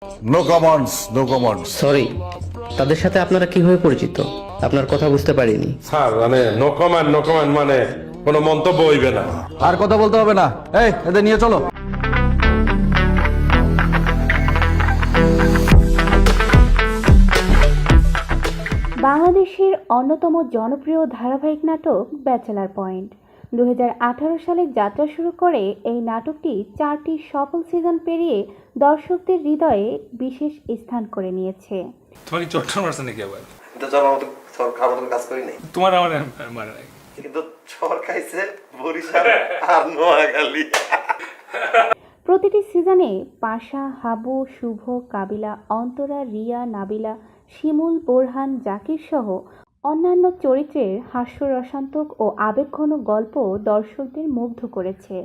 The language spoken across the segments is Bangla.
No commands, no commands. Sorry, তাদের সাথে আপনারা কিভাবে পরিচিত? আপনার কথা বুঝতে পারিনি। স্যার মানে নো কমেন্ট মানে কোনো মন্তব্য হইবে না। আর কথা বলতে হবে না, এই এদের নিয়ে চলো। বাংলাদেশের অন্যতম জনপ্রিয় ধারাবাহিক নাটক ব্যাচেলার পয়েন্ট 2018 সালে যাত্রা শুরু করে এই নাটকটি 4টি সফল সিজন পেরিয়ে দর্শকদের হৃদয়ে বিশেষ স্থান করে নিয়েছে। তোমার কি চট্টগ্রাম মারছে নাকি আবার? কিন্তু চর মতো চর খাওয়ার মতো কাজ করি নাই, তোমার আমার মারে নাই। কিন্তু চর খাইছে বরিশাল আর নোয়াখালী। প্রতিটি সিজনে পাশা, হাবু, শুভ, কাবিলা, অন্তরা, রিয়া, নাবিলা, শিমুল, বোরহান, জাকির সহ অন্যান্য চরিত্রের হাস্যরসাত্মক ও আবেগঘন গল্প দর্শকদের মুগ্ধ করেছে।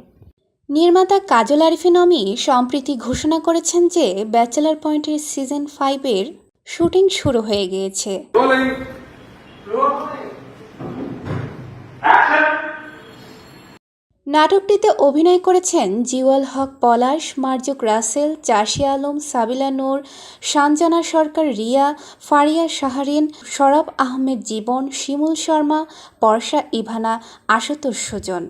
নির্মাতা কাজল আরিফিন অমি সম্প্রতি ঘোষণা করেছেন যে ব্যাচেলার পয়েন্টের সিজন 5-এর শুটিং শুরু হয়ে গিয়েছে। নাটকটিতে অভিনয় করেছেন জিওয়াল হক পলাশ, মার্জুক রাসেল, চাষি আলম, সাবিলা নূর, সানজানা সরকার, রিয়া, ফারিয়া শাহরিন, সরব আহমেদ জীবন, শিমুল শর্মা, বর্ষা ইভানা, আশুতোষ সুজন।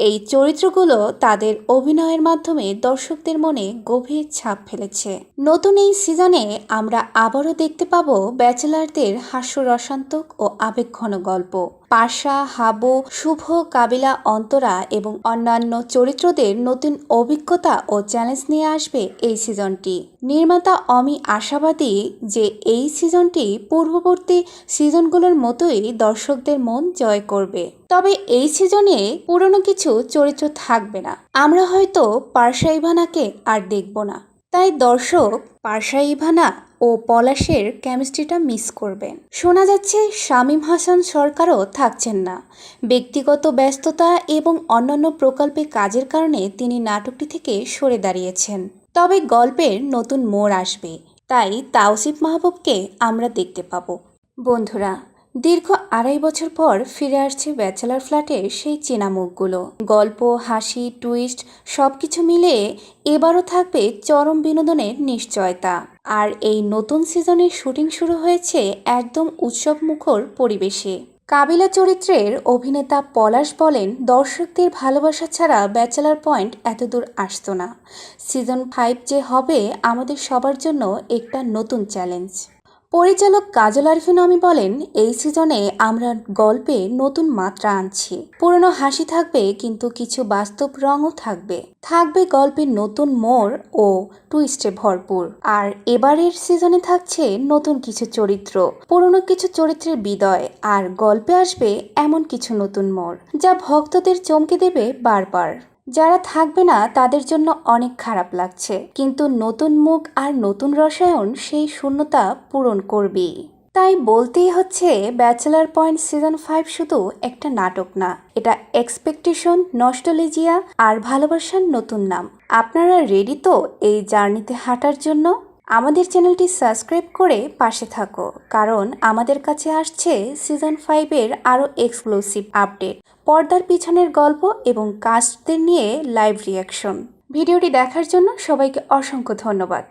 এই চরিত্রগুলো তাদের অভিনয়ের মাধ্যমে দর্শকদের মনে গভীর ছাপ ফেলেছে। নতুন এই সিজনে আমরা আবারও দেখতে পাবো ব্যাচেলারদের হাস্যরসাত্মক ও আবেগঘন গল্প। পাশা, হাবু, শুভ, কাবিলা, অন্তরা এবং অন্যান্য চরিত্রদের নতুন অভিজ্ঞতা ও চ্যালেঞ্জ নিয়ে আসবে এই সিজনটি। নির্মাতা অমি আশাবাদী যে এই সিজনটি পূর্ববর্তী সিজনগুলোর মতোই দর্শকদের মন জয় করবে। তবে এই সিজনে পুরনো কিছু চরিত্র থাকবে না। আমরা হয়তো পারসা ইভানাকে আর দেখব না। তাই দর্শক পারসা ইভানা ও পলাশের কেমিস্ট্রিটা মিস করবেন। শোনা যাচ্ছে শামীম হাসান সরকারও থাকছেন না। ব্যক্তিগত ব্যস্ততা এবং অন্যান্য প্রকল্পে কাজের কারণে তিনি নাটকটি থেকে সরে দাঁড়িয়েছেন। তবে গল্পের নতুন মোড় আসবে, তাই তাওসিফ মাহবুবকে আমরা দেখতে পাবো। বন্ধুরা, দীর্ঘ 2.5 বছর পর ফিরে আসছে ব্যাচেলার ফ্ল্যাটের সেই চেনা মুখগুলো। গল্প, হাসি, টুইস্ট সবকিছু মিলিয়ে এবারও থাকবে চরম বিনোদনের নিশ্চয়তা। আর এই নতুন সিজনের শুটিং শুরু হয়েছে একদম উৎসবমুখর পরিবেশে। কাবিলা চরিত্রের অভিনেতা পলাশ বলেন, দর্শকদের ভালোবাসা ছাড়া ব্যাচেলার পয়েন্ট এতদূর আসতো না। সিজন 5 যে হবে আমাদের সবার জন্য একটা নতুন চ্যালেঞ্জ। পরিচালক কাজল আরিফিন অমি বলেন, এই সিজনে আমরা গল্পে নতুন মাত্রা আনছি। পুরনো হাসি থাকবে, কিন্তু কিছু বাস্তব রঙও থাকবে। থাকবে গল্পের নতুন মোড় ও টুইস্টে ভরপুর। আর এবারের সিজনে থাকছে নতুন কিছু চরিত্র, পুরনো কিছু চরিত্রের বিদায়, আর গল্পে আসবে এমন কিছু নতুন মোড় যা ভক্তদের চমকে দেবে বারবার। যারা থাকবে না তাদের জন্য অনেক খারাপ লাগছে, কিন্তু নতুন মুখ আর নতুন রসায়ন সেই শূন্যতা পূরণ করবেই। তাই বলতেই হচ্ছে, ব্যাচেলার পয়েন্ট সিজন 5 শুধু একটা নাটক না, এটা এক্সপেকটেশন, নস্টালজিয়া আর ভালোবাসার নতুন নাম। আপনারা রেডি তো এই জার্নিতে হাঁটার জন্য? আমাদের চ্যানেলটি সাবস্ক্রাইব করে পাশে থাকো, কারণ আমাদের কাছে আসছে সিজন 5-এর আরও এক্সক্লুসিভ আপডেট, পর্দার পিছনের গল্প এবং কাস্টদের নিয়ে লাইভ রিয়াকশন। ভিডিওটি দেখার জন্য সবাইকে অসংখ্য ধন্যবাদ।